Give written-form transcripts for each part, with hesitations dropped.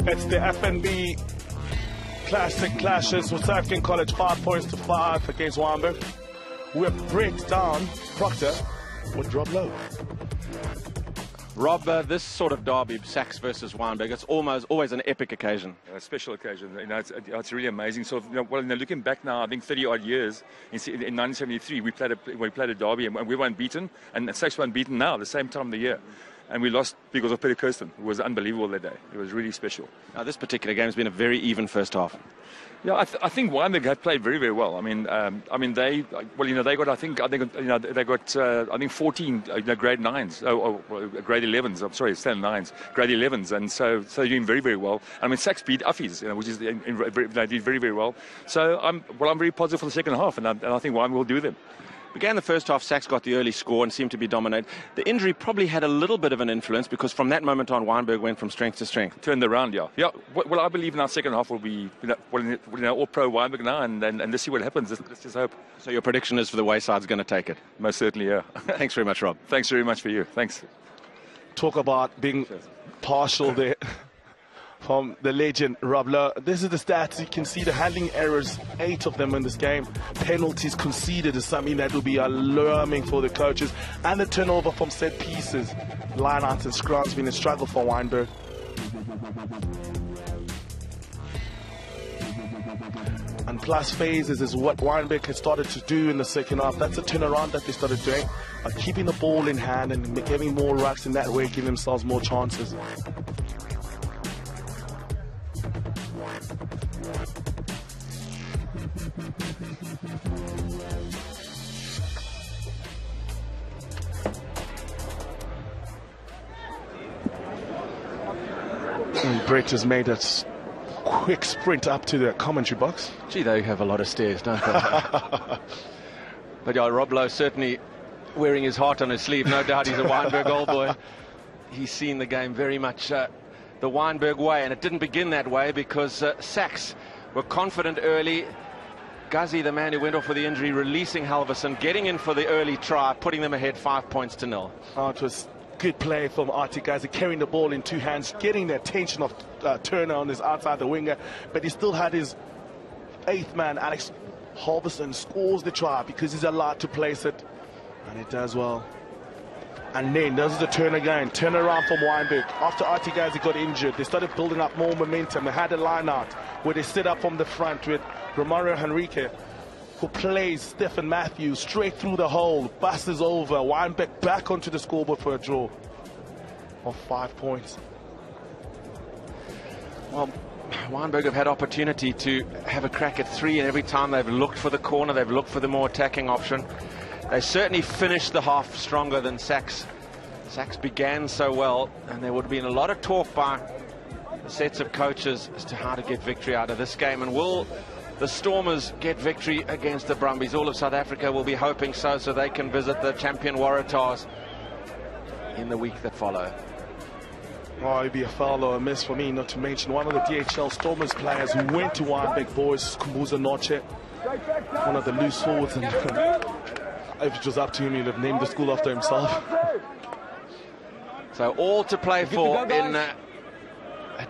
It's the FNB Classic Clashes with South African College, 5 points to 5 against Wynberg. We'll break down Proctor with Rob Lowe. Rob, this sort of derby, SACS versus Wynberg, it's always an epic occasion. A special occasion. It's really amazing. So, looking back now, I think 30-odd years, in 1973, we played a derby and we weren't beaten, and SACS weren't beaten now, the same time of the year. And we lost because of Peter Kirsten. It was unbelievable that day. It was really special. Now, this particular game has been a very even first half. Yeah, I think Wynberg had played very, very well. They got, I think they got 14 grade 9s, grade 11s. I'm sorry, standard 9s, grade 11s, and so they're doing very, very well. SACS beat Uffies, which is they did very, very well. So I'm very positive for the second half, and I think Wynberg will do them. Began the first half, SACS got the early score and seemed to be dominated. The injury probably had a little bit of an influence because from that moment on, Wynberg went from strength to strength. Turned around, yeah. Well, I believe in our second half will be all pro Wynberg now, and let's see what happens. Let's just hope. So your prediction is for the Wayside's going to take it? Most certainly, yeah. Thanks very much, Rob. Thanks very much for you. Thanks. Talk about being partial there. From the legend, Rob Lowe. This is the stats. You can see the handling errors, 8 of them in this game. Penalties conceded is something that will be alarming for the coaches. And the turnover from set pieces. Lineouts and scrums been a struggle for Wynberg. And plus phases is what Wynberg has started to do in the second half. That's a turnaround that they started doing. By keeping the ball in hand and giving more rucks in that way, giving themselves more chances. Brett has made a quick sprint up to the commentary box. Gee, they have a lot of stairs, don't they? But yeah, Rob Lowe certainly wearing his heart on his sleeve. No doubt he's a Wynberg old boy. He's seen the game very much the Wynberg way, and it didn't begin that way because SACS were confident early. Guzzi, the man who went off with the injury, releasing Halverson, getting in for the early try, putting them ahead 5 points to 0. Oh, it was good play from Artie Guzzi, carrying the ball in 2 hands, getting the attention of Turner on his outside the winger, but he still had his 8th man, Alex Halverson, scores the try because he's allowed to place it, and it does well. And then there's the turn again, turn around from Wynberg. After Artie Guzzi got injured, they started building up more momentum. They had a line out where they set up from the front with Romario Henrique, who plays Stephen Matthews straight through the hole, busts over, Wynberg back onto the scoreboard for a draw of 5 points. Well, Wynberg have had opportunity to have a crack at 3, and every time they've looked for the corner, they've looked for the more attacking option. They certainly finished the half stronger than SACS. SACS began so well, and there would have been a lot of talk by the sets of coaches as to how to get victory out of this game. And will the Stormers get victory against the Brumbies? All of South Africa will be hoping so they can visit the champion Waratahs in the week that follow. Oh, it'd be a foul or a miss for me, not to mention one of the DHL Stormers players who went to Wynberg Boys, Kumbuza Noche, one of the loose forwards, and if it was up to him, he'd have named the school after himself. So all to play for in a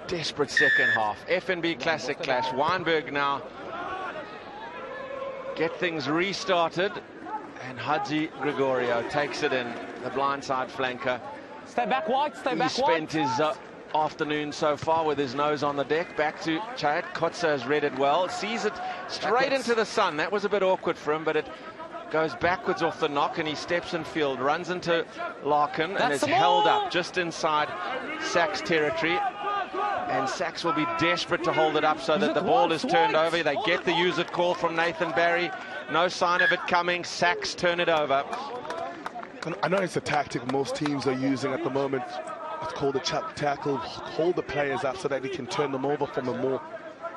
desperate second half. FNB Classic Clash. Wynberg now get things restarted, and Hadzi Gregorio takes it in, the blindside flanker. Stay back wide, stay back wide. He spent his afternoon so far with his nose on the deck. Back to Chayat. Kotze has read it well, sees it straight into the sun. That was a bit awkward for him, but it goes backwards off the knock, and he steps in field, runs into Larkin, and is held up just inside SACS territory. And SACS will be desperate to hold it up so that the ball is turned over. They get the use it call from Nathan Barry. No sign of it coming. SACS turn it over. I know it's a tactic most teams are using at the moment. It's called the tackle, hold the players up so that they can turn them over from a more.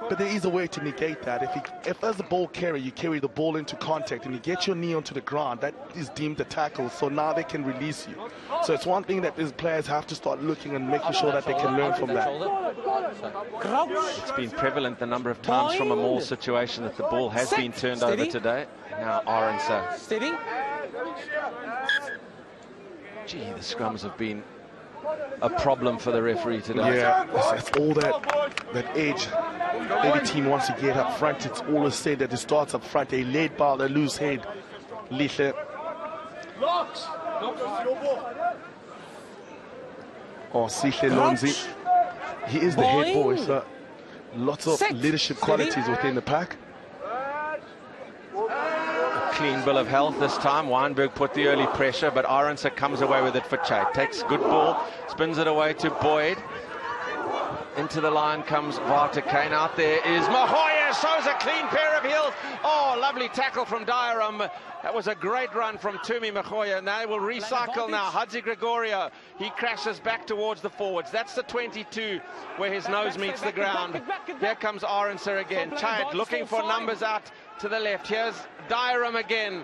But there is a way to negate that. If as a ball carrier, you carry the ball into contact and you get your knee onto the ground, that is deemed a tackle, so now they can release you. So it's one thing that these players have to start looking and making sure that they can learn from that. It's been prevalent the number of times from a maul situation that the ball has been turned over today. Now Arendse. Steady. Gee, the scrums have been a problem for the referee today. Yeah, it's all that edge. Every team wants to get up front. It's always said that it starts up front. A lead ball, a loose head. Lihle. Oh, Sihle Lonzi. He is the head boy, so lots of leadership qualities within the pack. Clean bill of health this time. Wynberg put the early pressure, but Arendse comes away with it for Chait. Takes good ball, spins it away to Boyd. Into the line comes Walter Kane. Out there is Mahoya, shows a clean pair of heels. Oh, lovely tackle from Dairam. That was a great run from Tumi Mahoya. Now they will recycle now. Hadzi Gregorio, he crashes back towards the forwards. That's the 22 where his nose meets the ground. Here comes Arendse again. Chait looking for numbers out to the left. Here's Dairam again.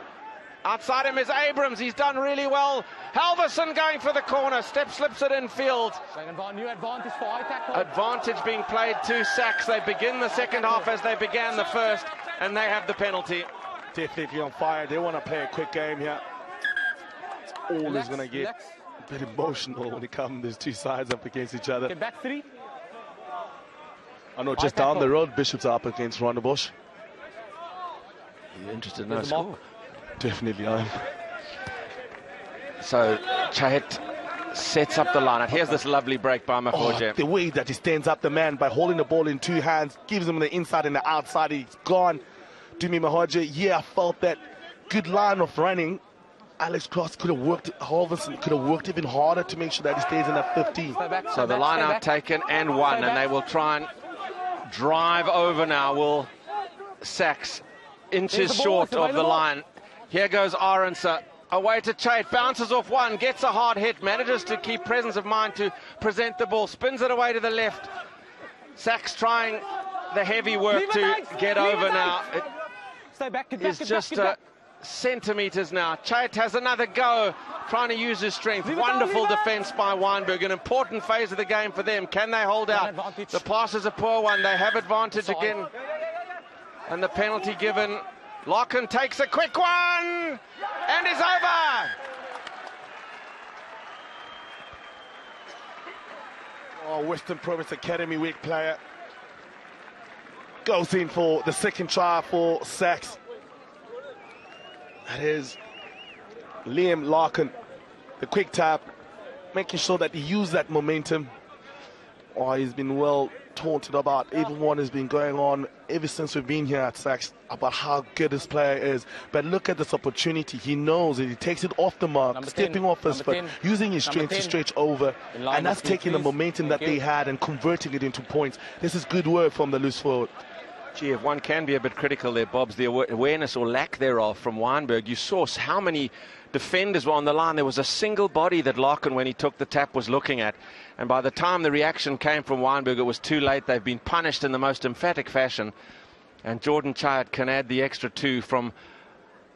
Outside him is Abrams. He's done really well. Halverson going for the corner. Slips it in field. New advantage for high tackle. Advantage being played to SACS. They begin the second half as they began the first, and they have the penalty. Definitely on fire. They want to play a quick game here. It's always going to get a bit emotional when it comes. There's two sides up against each other. Get back 3. I know just down the road, Bishop's up against Rondebosch. You're interested in that score? Definitely I am. So Chait sets up the line. Here's this lovely break by Mahoja. The way that he stands up the man by holding the ball in two hands, gives him the inside and the outside. He's gone. Dumi Mahoja, yeah, I felt that good line of running. Alex Cross could have worked, Halverson could have worked even harder to make sure that he stays in that 15. So the line out taken and one, and they will try and drive over now. Will SACS inches short of the line. Here goes Arendse, away to Chait, bounces off one, gets a hard hit, manages to keep presence of mind to present the ball, spins it away to the left. SACS trying the heavy work to get over now. It is just centimetres now. Chait has another go, trying to use his strength. Wonderful defence by Wynberg, an important phase of the game for them. Can they hold out? The pass is a poor one. They have advantage again. And the penalty given. Larkin takes a quick one and is over. Oh, Western Province Academy weak player goes in for the second try for SACS. That is Liam Larkin, the quick tap, making sure that he used that momentum. Oh, he's been well taunted about. Everyone has been going on ever since we've been here at SACS about how good this player is. But look at this opportunity. He knows it. He takes it off the mark, stepping off his foot, using his strength to stretch over. And that's taking the momentum that they had and converting it into points. This is good work from the loose forward. Gee, if one can be a bit critical there, Bob's, the awareness or lack thereof from Wynberg. You saw how many defenders were on the line. There was a single body that Larkin, when he took the tap, was looking at. And by the time the reaction came from Wynberg, it was too late. They've been punished in the most emphatic fashion. And Jordan Chait can add the extra 2 from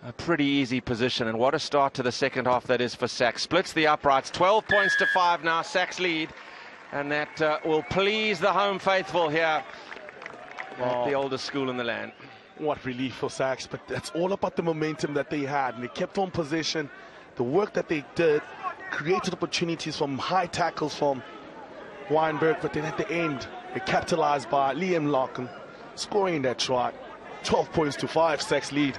a pretty easy position. And what a start to the second half that is for SACS. Splits the uprights, 12 points to 5 now, SACS lead. And that will please the home faithful here at the oldest school in the land. What relief for SACS, but that's all about the momentum that they had. And they kept on possession. The work that they did created opportunities from high tackles from Wynberg, but then at the end, they capitalized by Liam Larkin, scoring that try. 12 points to 5, SACS lead.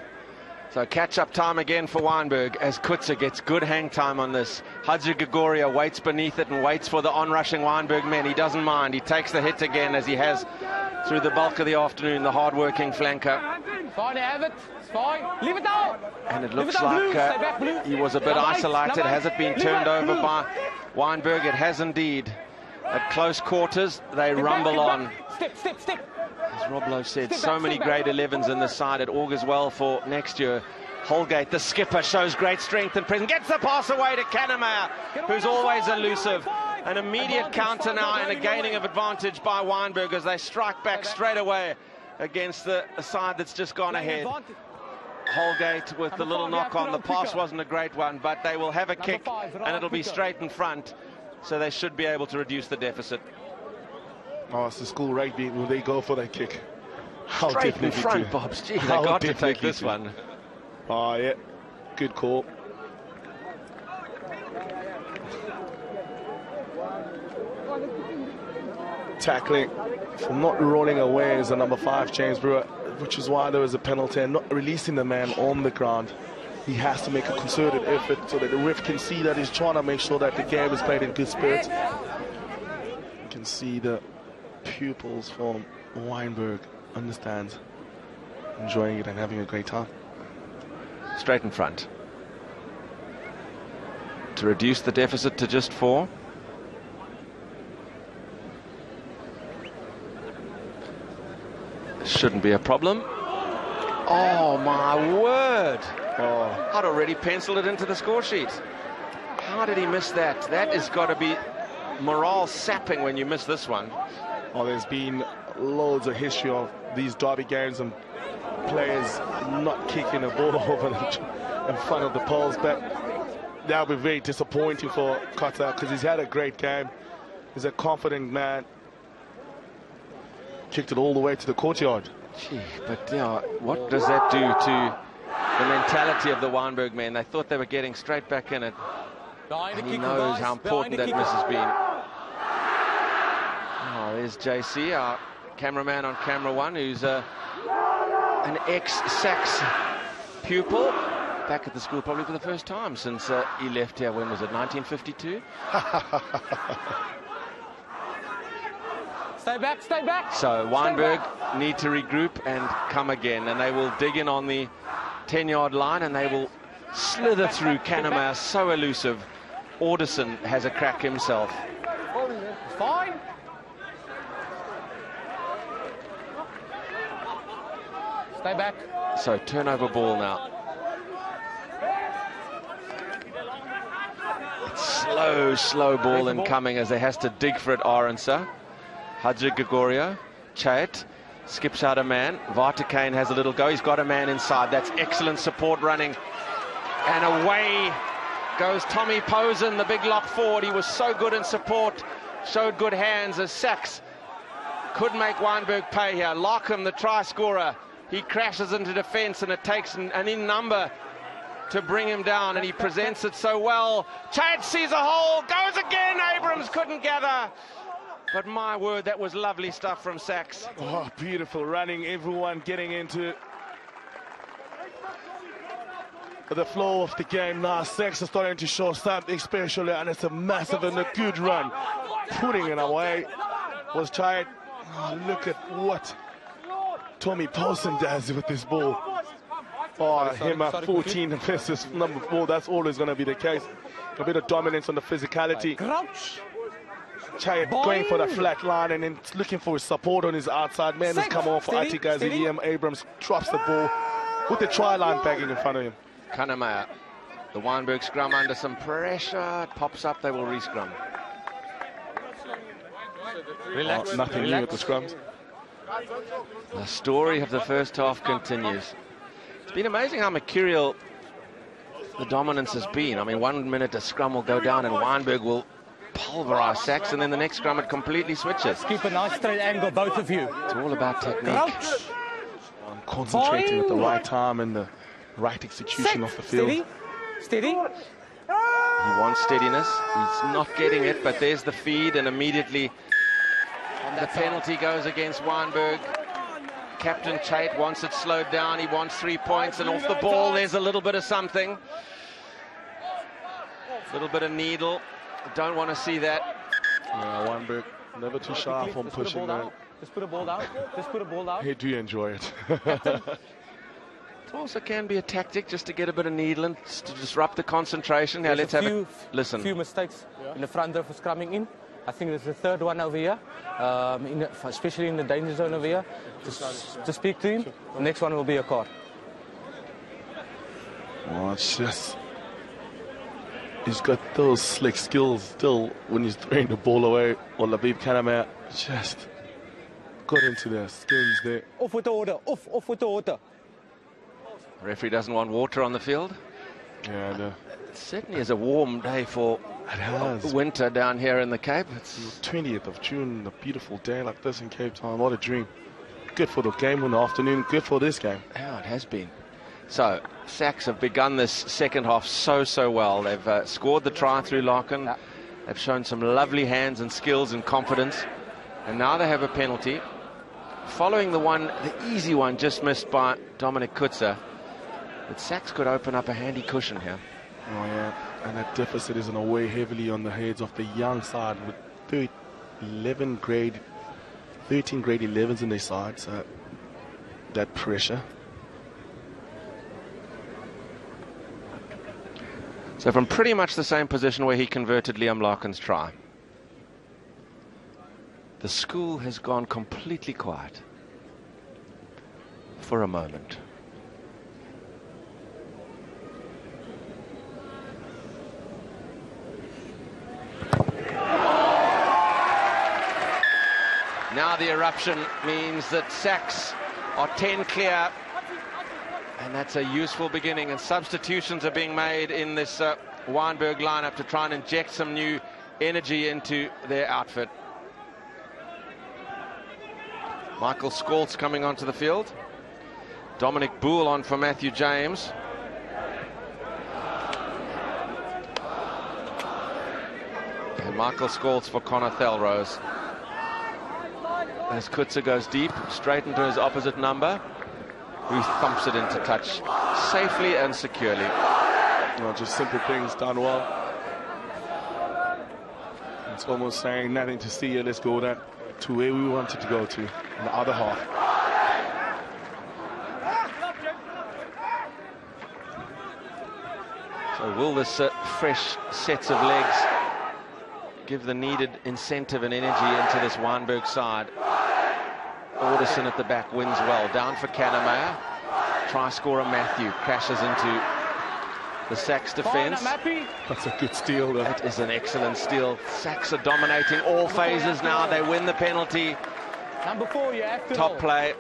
So catch-up time again for Wynberg as Kutzer gets good hang time on this. Hadzi Gregorio waits beneath it and waits for the onrushing Wynberg men. He doesn't mind. He takes the hit again, as he has through the bulk of the afternoon, the hard-working flanker. Fine, have it. It's fine. Leave it down. And it looks like he was a bit isolated. Has it been turned over by Wynberg? It has indeed. At close quarters, they rumble on. Step. As Rob Lowe said, so many grade 11s in this side. It augurs well for next year. Holgate, the skipper, shows great strength and presence. Gets the pass away to Kannemeyer, who's always elusive. An immediate counter now and a gaining of advantage by Wynberg as they strike back straight away against the side that's just gone ahead. Holgate with the little knock on. The pass wasn't a great one, but they will have a kick and it'll be straight in front. So they should be able to reduce the deficit. Oh, it's the school rugby. Will they go for that kick? Straight in front, Bobs. Gee, they got to take this one. Oh, yeah. Good call. tackling from not rolling away is the number 5, James Brewer, which is why there was a penalty, and not releasing the man on the ground. He has to make a concerted effort so that the ref can see that he's trying to make sure that the game is played in good spirits. You can see the pupils from Wynberg understands, enjoying it and having a great time. Straight in front to reduce the deficit to just 4. Shouldn't be a problem. Oh my word. Oh, I'd already penciled it into the score sheet. How did he miss that? That has got to be morale sapping when you miss this one. Oh, there's been loads of history of these derby games and players not kicking the ball over in front of the poles, but that'll be very disappointing for Qatar because he's had a great game. He's a confident man. Kicked it all the way to the courtyard. Gee, but yeah, what does that do to the mentality of the Wynberg men? They thought they were getting straight back in it. And he knows how important that miss has been. Oh, there's JC, our cameraman on camera 1, who's an ex-SACS pupil. Back at the school probably for the first time since he left here. When was it, 1952? Stay back, stay back. So Wynberg need to regroup and come again, and they will dig in on the 10-yard line and they will slither through Kanema, so elusive. Alderson has a crack himself. Fine. Stay back. So turnover ball now. It's slow ball incoming as they has to dig for it, Aronsa. Hadji Gregorio, Chait, skips out a man. Vartakane has a little go. He's got a man inside. That's excellent support running. And away goes Tommy Posen, the big lock forward. He was so good in support, showed good hands as SACS could make Wynberg pay here. Larkham, the try scorer, he crashes into defence and it takes an in number to bring him down, and he presents it so well. Chad sees a hole, goes again. Abrams couldn't gather. But my word, that was lovely stuff from SACS. Oh, beautiful running, everyone getting into the flow of the game now. SACS is starting to show something special, and it's a massive and a good run. Putting it away was Chad. Oh, look at what Tommy Paulson does with this ball. Oh, him at 14 versus number 4, that's always going to be the case. A bit of dominance on the physicality. Crouch. Chayat going for the flat line and then looking for his support on his outside. Man has come off for Atika. Abrams drops the ball with the try line bagging in front of him. Kanema, the Wynberg scrum under some pressure. It pops up, they will re-scrum. Relax. Nothing new with the scrums. The story of the first half continues. It's been amazing how mercurial the dominance has been. I mean, 1 minute a scrum will go down and Wynberg will pulverize SACS, and then the next scrum it completely switches. Keep a nice straight angle, both of you. It's all about technique. Crouch. Concentrating at the right time and the right execution of the field. Steady. Steady. He wants steadiness. He's not getting it, but there's the feed, and immediately the penalty goes against Wynberg. Captain Chait wants it slowed down. He wants 3 points, and off the ball there's a little bit of something. A little bit of needle. Don't want to see that. Yeah, Wynberg never too sharp on pushing that. Just put a ball down. Just put a ball down. Hey, do you enjoy it? It also can be a tactic just to get a bit of needle and to disrupt the concentration. Now let's have a listen. A few mistakes in the front row for scrumming in. I think there's the third one over here, especially in the danger zone over here. Just speak to him. The next one will be a card. Oh, it's just... He's got those slick skills still when he's throwing the ball away. Or Labib Kanema just got into their skins there. Off with the order. Off with the order. Referee doesn't want water on the field. Yeah, no. It certainly is a warm day for winter down here in the Cape. It's 20th of June, a beautiful day like this in Cape Town. What a dream. Good for the game in the afternoon, good for this game. Yeah, it has been. So, SACS have begun this second half so well. They've scored the try through Larkin. They've shown some lovely hands and skills and confidence. And now they have a penalty. Following the easy one just missed by Dominic Kutzer. But SACS could open up a handy cushion here. Oh, yeah. And that deficit is going to weigh heavily on the heads of the young side with 13 grade 11s in their side. So that pressure. So from pretty much the same position where he converted Liam Larkin's try, the school has gone completely quiet for a moment. Now the eruption means that SACS are 10 clear, and that's a useful beginning, and substitutions are being made in this Wynberg lineup to try and inject some new energy into their outfit. Michael Skoltz coming onto the field. Dominic Boole on for Matthew James. And Michael Skoltz for Connor Thelrose. As Kutzer goes deep, straight into his opposite number, who thumps it into touch safely and securely. Well, just simple things done well. It's almost saying nothing to see you. Let's go that to where we wanted to go to in the other half. So will this fresh sets of legs give the needed incentive and energy into this Wynberg side? Alderson at the back wins well. Down for Kannemeyer. Try scorer Matthew crashes into the SACS defense. That's a good steal, though. That is an excellent steal. SACS are dominating all phases now. They win the penalty. Number 4, you have to Top know. play.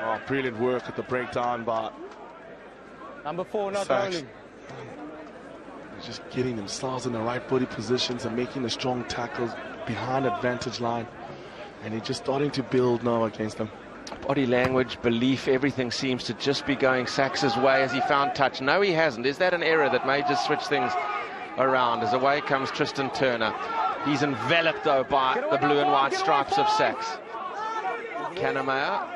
Oh, brilliant work at the breakdown by Number 4, not SACS. rolling. They're just getting themselves in the right body positions and making the strong tackles behind advantage line. And they're just starting to build now against them. Body language, belief, everything seems to just be going SACS's way as he found touch. No, he hasn't. Is that an error that may just switch things around? As away comes Tristan Turner. He's enveloped, though, by the blue and white stripes of SACS. Kannemeyer.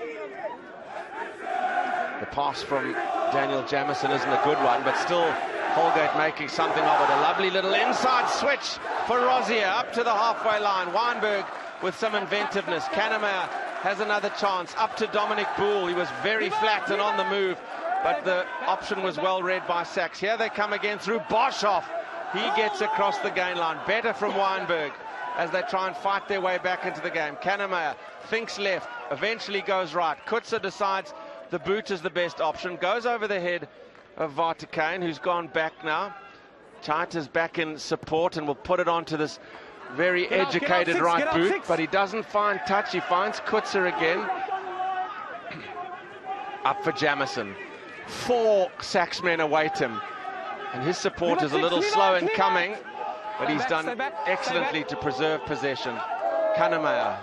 The pass from Daniel Jamison isn't a good one, but still Holgate making something of it. A lovely little inside switch for Rozier up to the halfway line. Wynberg with some inventiveness. Kannemeyer has another chance up to Dominic Boole. He was very flat and on the move, but the option was well read by SACS. Here they come again through Boshoff. He gets across the gain line. Better from Wynberg as they try and fight their way back into the game. Kannemeyer thinks left, eventually goes right. Kutzer decides the boot is the best option, goes over the head of Vartikane, who's gone back now. Chaita's back in support and will put it onto this very educated right boot, but he doesn't find touch. He finds Kutzer again. Up for Jamison. 4 SACS men await him, and his support is a little slow in coming, but he's done excellently to preserve possession. Kannemeyer,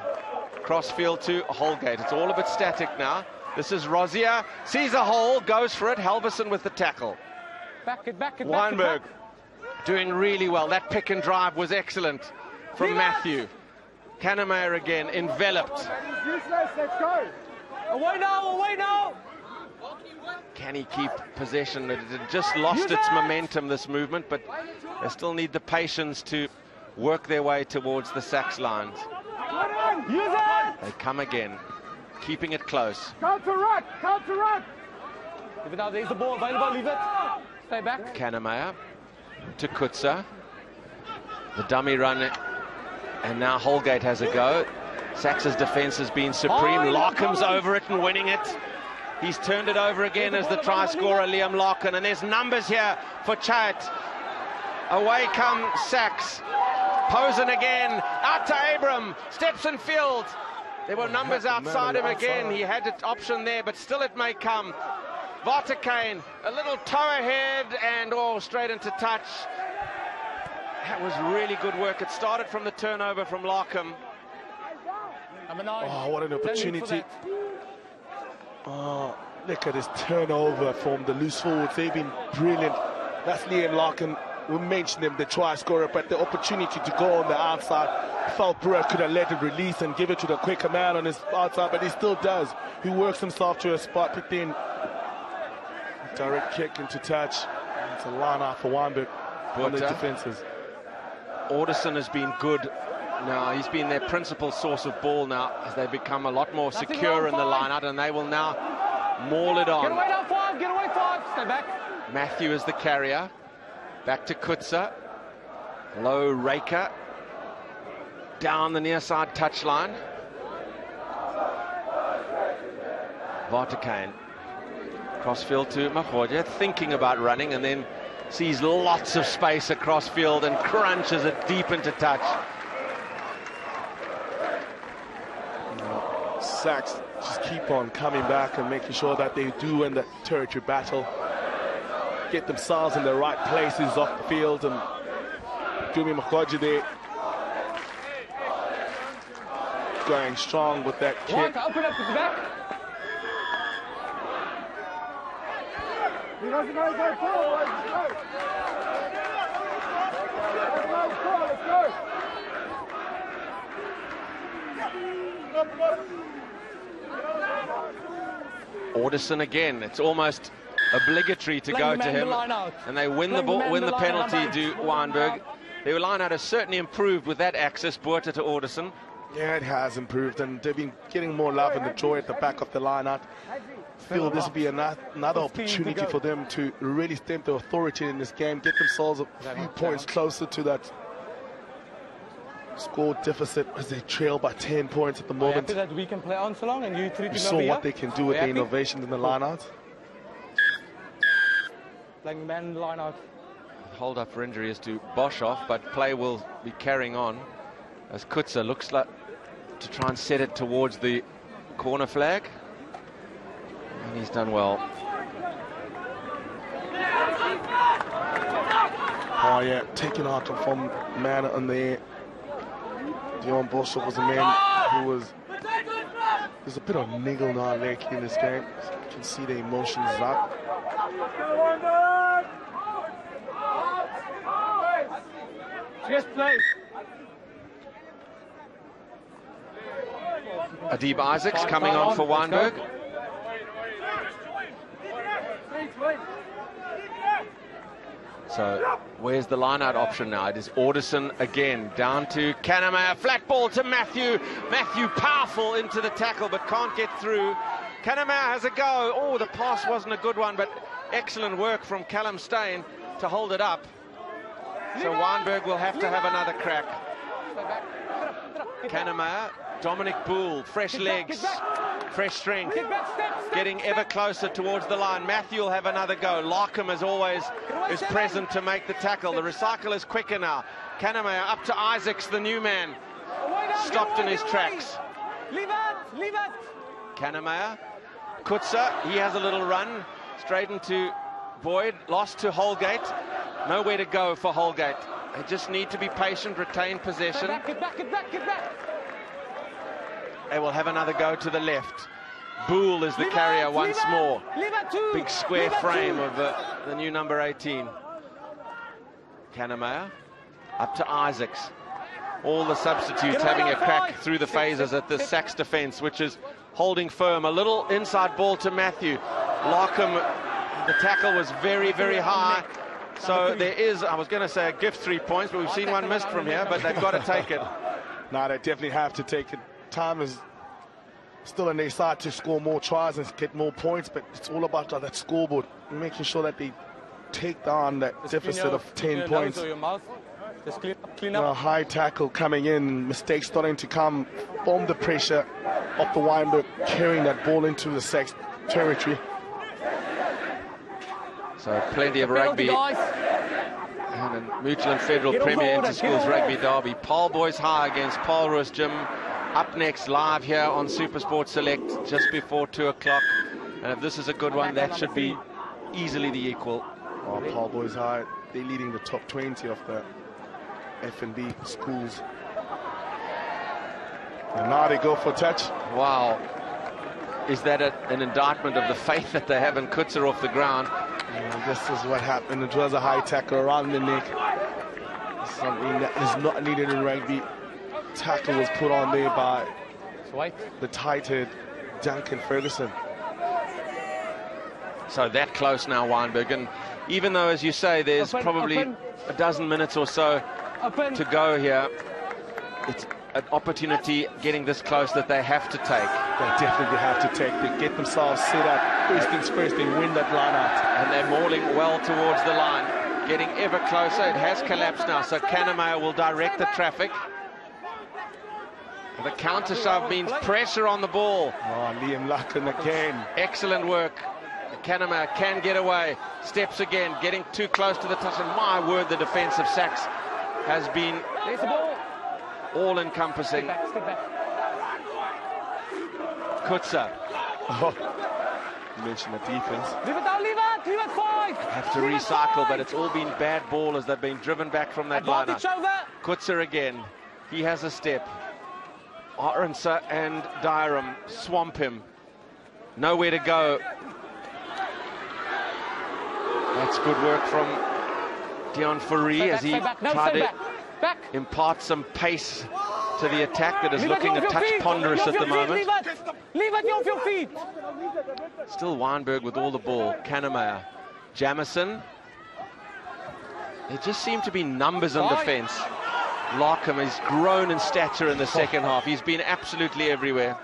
crossfield to Holgate. It's all a bit static now. This is Rozier, sees a hole, goes for it. Halverson with the tackle. Wynberg doing really well. That pick and drive was excellent from Matthew. Kannemeyer again, enveloped. Away now, away now! Can he keep possession? It had just lost its momentum, this movement, but they still need the patience to work their way towards the SACS lines. They come again, keeping it close. Counter-ruck! Counter-ruck! Leave it out, there's the ball available, leave it. Stay back. Kannemeyer to Kutzer. The dummy run, and now Holgate has a go. SACS's defense has been supreme. Larkham's over it and winning it. He's turned it over again as the try scorer, Liam Larkin, and there's numbers here for Chat. Away come SACS. Posen again, out to Abram, steps in field. There were numbers outside him again. He had an option there, but still it may come. Vartikane, a little toe ahead and straight into touch. That was really good work. It started from the turnover from Larkham. Oh, what an opportunity. Oh, look at this turnover from the loose forwards. They've been brilliant. That's Liam Larkin we mentioned him, the try scorer, but the opportunity to go on the outside, felt Brewer could have let it release and give it to the quicker man on his outside, but he still does. He works himself to a spot, but then direct kick into touch. It's a line out for Wynberg on the defences. Alderson has been good now. He's been their principal source of ball now as they become a lot more secure in the line-out, and they will now maul it on. Get away now, 5, get away 5, stay back. Matthew is the carrier. Back to Kutsa. Low Raker. Down the near side touchline. Vartekane. Crossfield to Mahoja, thinking about running, and then sees lots of space across field and crunches it deep into touch. SACS just keep on coming back and making sure that they do win the territory battle. Get themselves in the right places off the field, and Dumi Mahoja there going strong with that kick. Open up at the back. Alderson again. It's almost obligatory to go to him, and they win the ball, win the penalty to Wynberg. Their line-out has certainly improved with that access, Buerta to Alderson. Yeah, it has improved, and they've been getting more love and the joy at the back of the line-out. Feel this will be another opportunity for them to really stamp their authority in this game, get themselves a few points closer to that score deficit as they trail by 10 points at the moment. That we can play on so long, and you We saw what they can do with the innovations in the line-out. Playing man line-out. Hold up for injury is to Boshoff, but play will be carrying on as Kutsa looks like to try and set it towards the corner flag. And he's done well. Oh yeah, taking out from man on there. Dion Boshoff was a man who was... There's a bit of niggle now lately in this game. You can see the emotions up. Yes, please. Adib Isaacs coming on for Wynberg. So where's the line-out option now? It is Alderson again, down to Kannemeyer, flat ball to Matthew. Matthew powerful into the tackle, but can't get through. Kannemeyer has a go. Oh, the pass wasn't a good one, but excellent work from Callum Steyn to hold it up. So Wynberg will have to have another crack. Kannemeyer, Dominic Boole, fresh legs, fresh strength, getting ever closer towards the line. Matthew will have another go. Larkham, as always, is present to make the tackle. The recycle is quicker now. Kannemeyer up to Isaacs, the new man, stopped in his tracks. Leave it. Kannemeyer, Kutsa, he has a little run, straight into Boyd, lost to Holgate. Nowhere to go for Holgate. They just need to be patient, retain possession. Get back. They will have another go to the left. Boole is the carrier once more. Big square frame of the new number 18. Kannemeyer up to Isaacs. All the substitutes having a crack through the phases at the SACS defence, which is holding firm. A little inside ball to Matthew. Larkham, the tackle was very, very high. So there is, I was going to say a gift 3 points, but we've seen one missed from here, but they've got to take it. No, they definitely have to take it. Time is still on their side to score more tries and get more points, but it's all about that scoreboard, making sure that they take down that deficit of 10 points. Just clean up. A high tackle coming in, mistakes starting to come from the pressure of the Wynberg, carrying that ball into the SACS territory. So plenty of rugby and a Mutual and Federal Premier Inter-Schools Rugby Derby. Paul Boys High against Paul Roos Gym. Up next, live here on SuperSport Select, just before 2 o'clock. And if this is a good one, that should be easily the equal. Oh, Paul Boys High, they're leading the top 20 of the FNB schools. And now they go for touch. Wow. Is that an indictment of the faith that they have in Kutsa off the ground? And this is what happened. It was a high tackle around the neck. Something that is not needed in rugby. Tackle was put on there by the tight-head Duncan Ferguson. So that close now, Wynberg. And even though, as you say, there's probably a dozen minutes or so to go here, it's an opportunity getting this close that they have to take. They definitely have to take. They get themselves set up. First things first, they win that line out. And they're mauling well towards the line, getting ever closer. It has collapsed now, so Kanemayer will direct the traffic. The counter shove means pressure on the ball. Oh, Liam Lucken again. Excellent work. Kanemayer can get away. Steps again, getting too close to the touch. And my word, the defense of SACS has been all-encompassing. Kutsa. Oh, you mentioned the defense. Leave it down, leave it 5. Have to recycle, but it's all been bad ball as they've been driven back from that lineup. Kutsa again. He has a step. Aronsa and Dairam swamp him. Nowhere to go. That's good work from Dion Fourie as he tried to impart some pace to the attack that is looking a touch ponderous at the moment. Leave it off your feet. Still Wynberg with all the ball. Kanemayer. Jamison. There just seem to be numbers on defence. Larkham has grown in stature in the second half. He's been absolutely everywhere.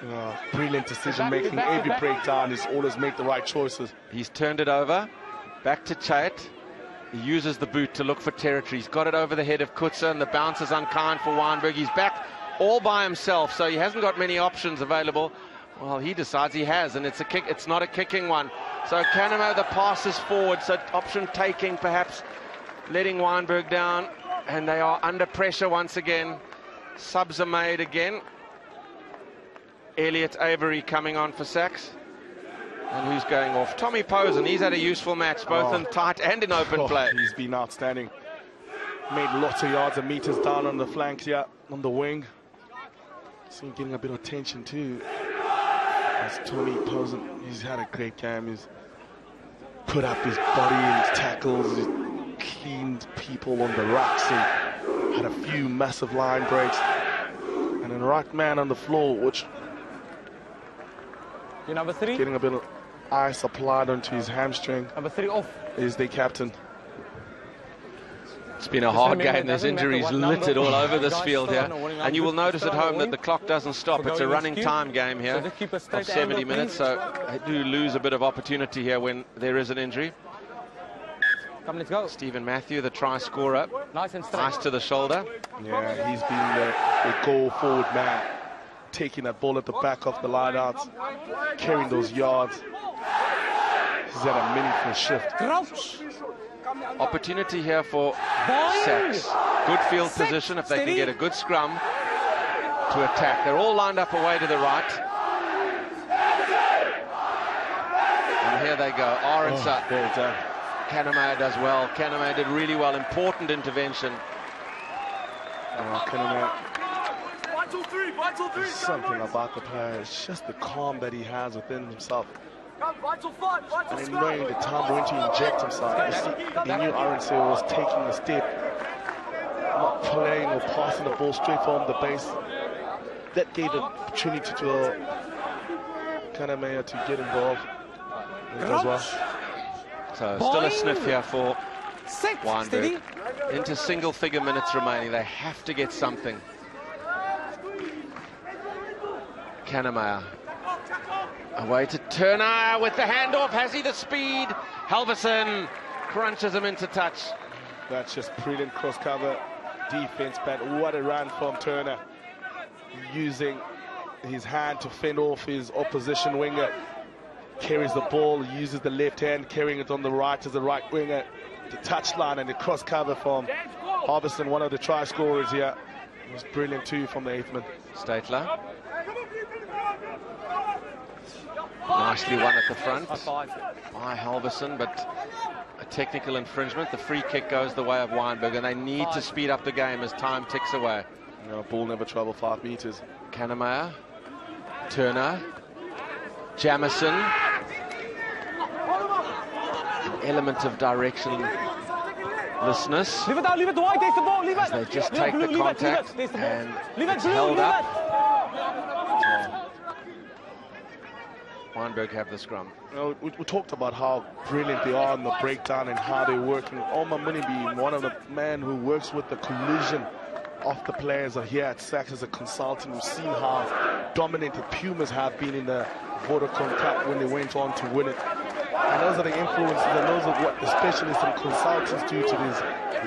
Brilliant decision making. Every breakdown, he's always made the right choices. He's turned it over. Back to Chait. He uses the boot to look for territory. He's got it over the head of Kutsa, and the bounce is unkind for Wynberg. He's back all by himself, so he hasn't got many options available. Well, he decides he has, and it's a kick. It's not a kicking one. So Kanemayer, the pass is forward, so option taking, perhaps letting Wynberg down, and they are under pressure once again. Subs are made again. Elliot Avery coming on for SACS. And who's going off? Tommy Posen. He's had a useful match, both in tight and in open play. He's been outstanding. Made lots of yards and meters down on the flanks here, on the wing. So getting a bit of attention too. As Tommy Posen, he's had a great game. He's put up his body in his tackles. He's cleaned people on the rocks and had a few massive line breaks. And then right man on the floor, which number 3. Getting a bit of ice applied onto his hamstring. Number 3 off. Is the captain. It's been a hard game. There's injuries littered all over this field here. And you will notice at home that the clock doesn't stop. It's a running time game here of 70 minutes. So they do lose a bit of opportunity here when there is an injury. Come, let's go. Stephen Matthew, the try scorer. Nice and straight. Nice to the shoulder. Yeah, he's been the goal forward man. Taking that ball at the back of the line out, carrying those yards. He's had a meaningful shift. Crouch. Opportunity here for SACS. Good field position if they can get a good scrum to attack. They're all lined up away to the right. And here they go. Aronsa. Kanemayer does well. Kanemayer did really well. Important intervention. Kanemayer. There's something about the player. It's just the calm that he has within himself. And in knowing the time when to inject himself. You see, he knew Aronsa was taking a step, not playing or passing the ball straight from the base. That gave the opportunity to Kanemayer to get involved. He does well. So still a sniff here for Wynberg. Into single-figure minutes remaining. They have to get something. Kanemayer. Away to Turner with the handoff. Has he the speed? Halverson crunches him into touch. That's just brilliant cross-cover defense, but what a run from Turner. Using his hand to fend off his opposition winger. Carries the ball, uses the left hand, carrying it on the right as the right winger. The touchline and the cross-cover from Halverson, one of the try scorers here. It was brilliant too from the 8th man. Statler. Nicely won at the front by Halverson, but a technical infringement. The free kick goes the way of Wynberg, and they need to speed up the game as time ticks away. No, ball never traveled 5 meters. Kanemayer, Turner, Jamison. element of directionlessness. Leave it down, leave it wide, there's the ball, leave it. They just take the contact and it's held up. Wynberg have the scrum. You know, we talked about how brilliant they are in the breakdown and how they're working. Omar Munibi, one of the men who works with the collision of the players, are here at SACS as a consultant. We've seen how dominant the Pumas have been in the Vodacom Cup when they went on to win it. And those are the influences, and those are what the specialists and consultants do to these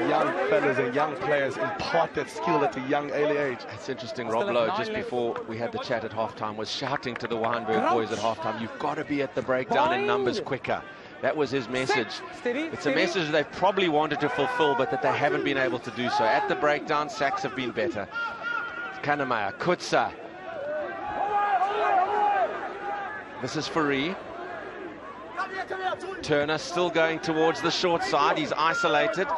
young fellas and young players, impart that skill at a young early age. It's interesting, Rob Lowe, just before we had the chat at halftime, was shouting to the Wynberg boys at halftime, you've got to be at the breakdown in numbers quicker. That was his message. It's a message they probably wanted to fulfill, but that they haven't been able to do so. At the breakdown, SACS have been better. Kanamaya, Kutsa. This is Fari. Turner still going towards the short side. He's isolated.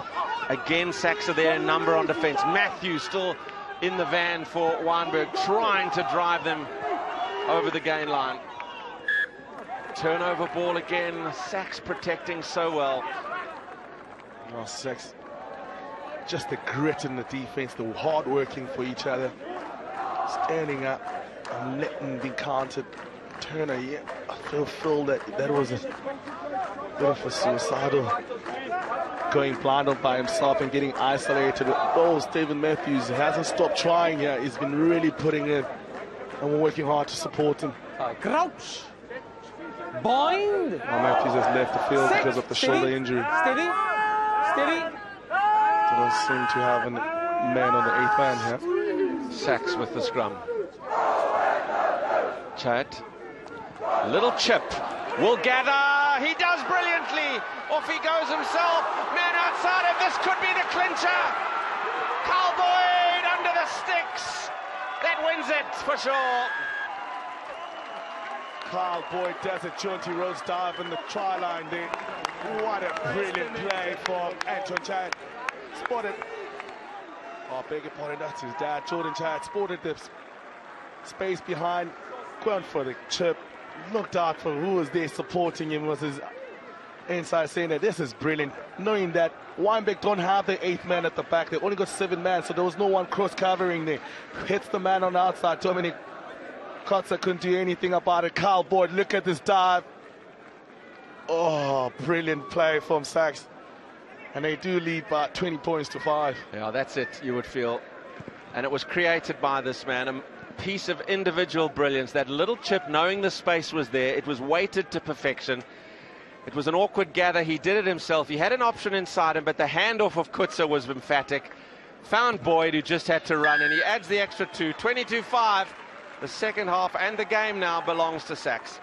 Again, SACS are there in number on defense. Matthews still in the van for Wynberg, trying to drive them over the gain line. Turnover ball again. SACS protecting so well. Oh, SACS, just the grit in the defense, the hard working for each other, standing up and letting be counted. Turner, yeah, I feel that was a bit of a suicidal, going blind on by himself and getting isolated. Oh, Stephen Matthews hasn't stopped trying here. He's been really putting in, and we're working hard to support him. Crouch. Bind. Well, Matthews has left the field because of the shoulder injury. Steady. Don't seem to have a man on the 8th man here. SACS with the scrum. Chad. Little chip. Will gather. He does brilliantly. Off he goes himself. Man outside him. This could be the clincher. Carl Boyd under the sticks. That wins it for sure. Carl Boyd does a jaunty rose dive in the try line there. What a brilliant play from Anton Chad. Spotted. Oh, beg your pardon, that's his dad. Jordan Chad spotted the space behind. Going for the chip. Looked out for who was there supporting him. Was his inside, saying that this is brilliant. Knowing that Wynberg don't have the 8th man at the back. They only got 7 men, so there was no one cross covering there. Hits the man on the outside. Dominic Kotzer couldn't do anything about it. Carl Boyd, look at this dive. Oh, brilliant play from SACS. And they do lead by 20 points to 5. Yeah, that's it, you would feel. And it was created by this man. A piece of individual brilliance. That little chip, knowing the space was there. It was weighted to perfection. It was an awkward gather. He did it himself. He had an option inside him, but the handoff of Kutsa was emphatic. Found Boyd, who just had to run, and he adds the extra 2. 22-5. The second half and the game now belongs to SACS.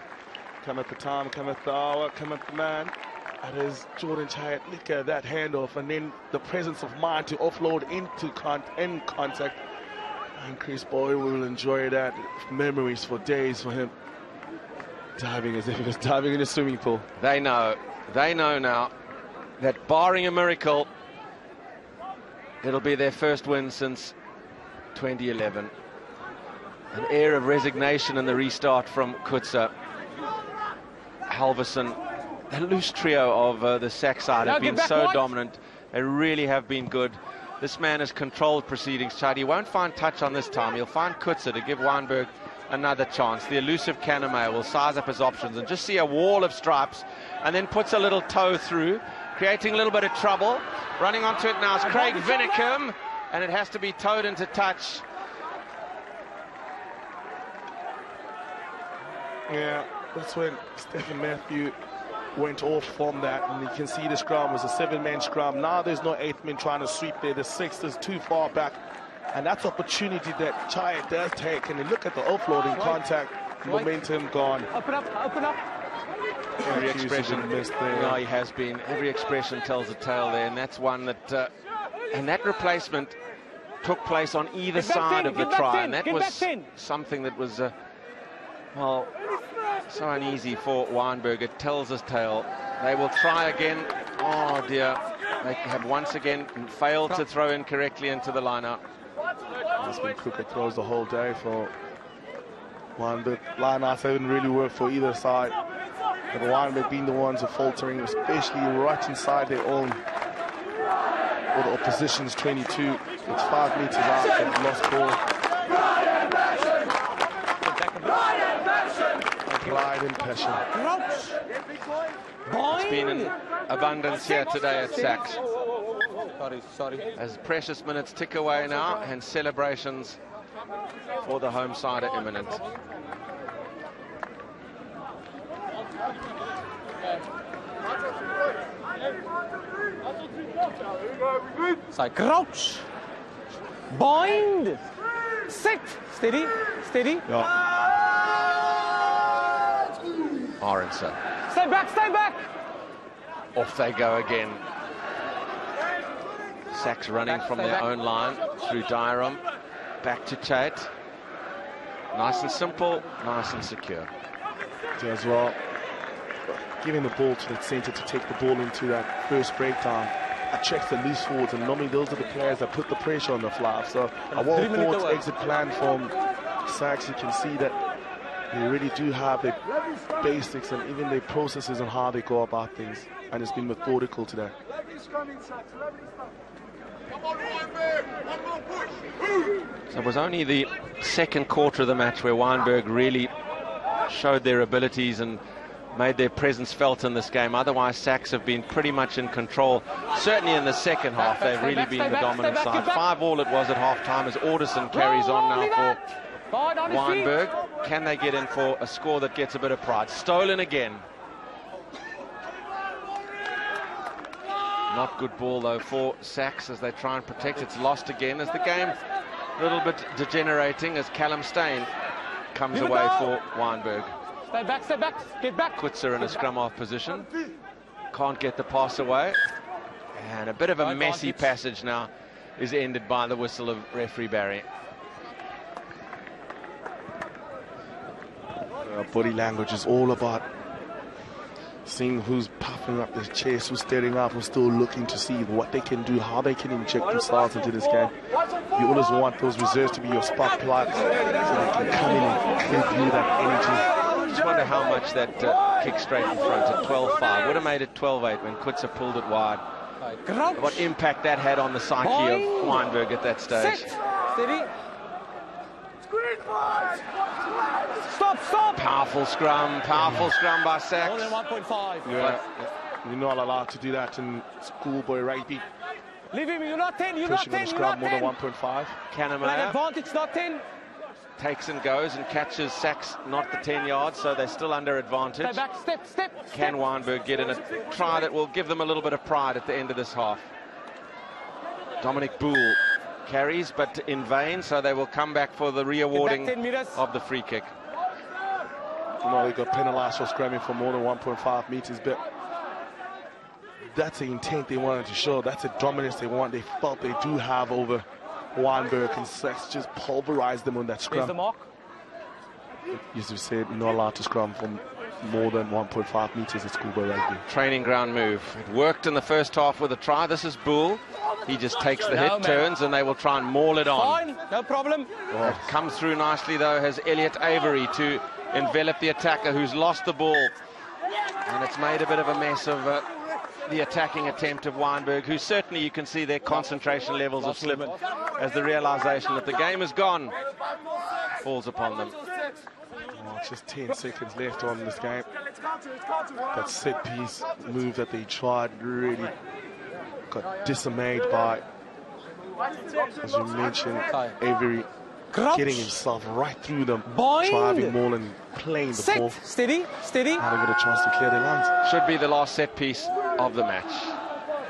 Come at the time, come at the hour, come at the man. That is Jordan Chad. Look at that handoff, and then the presence of mind to offload into contact. And Chris Boyd will enjoy that. Memories for days for him. Diving as if he was diving in a swimming pool. They know now that barring a miracle, it'll be their first win since 2011. An air of resignation in the restart from Kutsa. Halverson, a loose trio of the SACS side have been so dominant. They really have been good. This man has controlled proceedings, Chad. He won't find touch on this time. He'll find Kutsa to give Wynberg another chance. The elusive Kanamaya will size up his options and just see a wall of stripes, and then puts a little toe through, creating a little bit of trouble. Running onto it now is Craig Vinicum, and it has to be towed into touch. Yeah, that's when Stephen Matthew went off from that, and you can see the scrum was a 7-man scrum. Now there's no 8th man trying to sweep there. The 6th is too far back, and that's opportunity that Chaya does take. And you look at the offloading contact, momentum gone. Open up. Every expression missed there. No, he has been. Every expression tells a tale there, and that's one that and that replacement took place on either side of the try, and that was something that was well, so uneasy for Wynberg. It tells his tale. They will try again. Oh dear, they have once again failed to throw in correctly into the lineup. It's been crooked throws the whole day for Wynberg. Lineouts haven't really worked for either side. But Wynberg being the ones who are faltering, especially right inside their own, or the opposition's 22. It's 5 meters out, they've lost ball. Pride and passion. It's been in abundance here today at SACS. Sorry. As precious minutes tick away now, and celebrations for the home side are imminent. Side crouch. Bind. Sit. Steady. Yeah. Aronson. Stay back. Off they go again. SACS running from their own line through Dairam. Back to Chait. Nice and simple, nice and secure. As well, giving the ball to the centre to take the ball into that first breakdown. Attracts the loose forwards, and normally those are the players that put the pressure on the fly. So a well-thought exit plan from SACS. You can see that they really do have their basics and even their processes on how they go about things, and it's been methodical today. So it was only the second quarter of the match where Wynberg really showed their abilities and made their presence felt in this game. Otherwise, SACS have been pretty much in control. Certainly in the second half, they've really been the dominant side. 5-5 it was at half-time as Alderson carries on now for Wynberg. Can they get in for a score that gets a bit of pride? Stolen again. Not good ball, though, for SACS as they try and protect. It's lost again as the game a little bit degenerating as Callum Steyn comes away for Wynberg. Stay back. Get back. Kutzer in a scrum off position. Can't get the pass away. And a bit of a messy passage now is ended by the whistle of referee Barry. Body language is all about seeing who's puffing up their chest, who's staring up, who's still looking to see what they can do, how they can inject themselves into this game. You always want those reserves to be your spark plugs so they can come in and give you that energy. I just wonder how much that kick straight in front at 12-5 would have made it 12-8 when Kutzer pulled it wide. What impact that had on the psyche of Wynberg at that stage. Steady. Stop. Powerful scrum by SACS. More than 1.5. Yeah, you're not allowed to do that in schoolboy rugby. Leave him, you're not 10, Pushing on the scrum more than 1.5. Kanemayer advantage, not 10. takes and goes and catches SACS not the 10 yards, so they're still under advantage. Stay back, step. Can Wynberg get in a try that will give them a little bit of pride at the end of this half? Dominic Boole carries, but in vain, so they will come back for the re-awarding of the free kick. No, they got penalised for scrumming for more than 1.5 meters, but that's the intent they wanted to show. That's the dominance they felt they do have over Wynberg, and SACS just pulverized them on that scrum. There's the mark. As we said, you're not allowed to scrum from more than 1.5 meters at schoolboy rugby. Training ground move. It worked in the first half with a try. This is Boole. He just takes the hit, turns, and they will try and maul it on. Fine, no problem. Oh. It comes through nicely, though, has Elliot Avery to envelop the attacker who's lost the ball. And it's made a bit of a mess of the attacking attempt of Wynberg, who certainly you can see their concentration levels have slipped as the realization that the game is gone falls upon them. Oh, just 10 seconds left on this game. That set piece move that they tried really got dismayed by, as you mentioned, Avery getting himself right through them, driving ball and playing the ball. Steady. Having got a chance to clear their lines. Should be the last set piece of the match.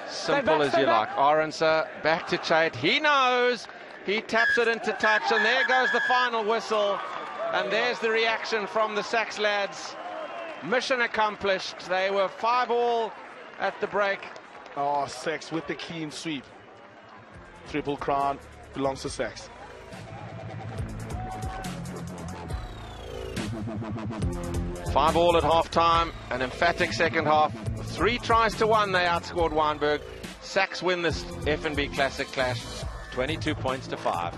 Simple as you like. Aronsa back to Chait. He knows. He taps it into touch, and there goes the final whistle. And there's the reaction from the SACS lads. Mission accomplished. They were 5-all at the break. Oh, SACS with the clean sweep. Triple crown belongs to SACS. Five all at half-time, an emphatic second half. 3 tries to 1, they outscored Wynberg. SACS win this FNB Classic Clash, 22 points to 5.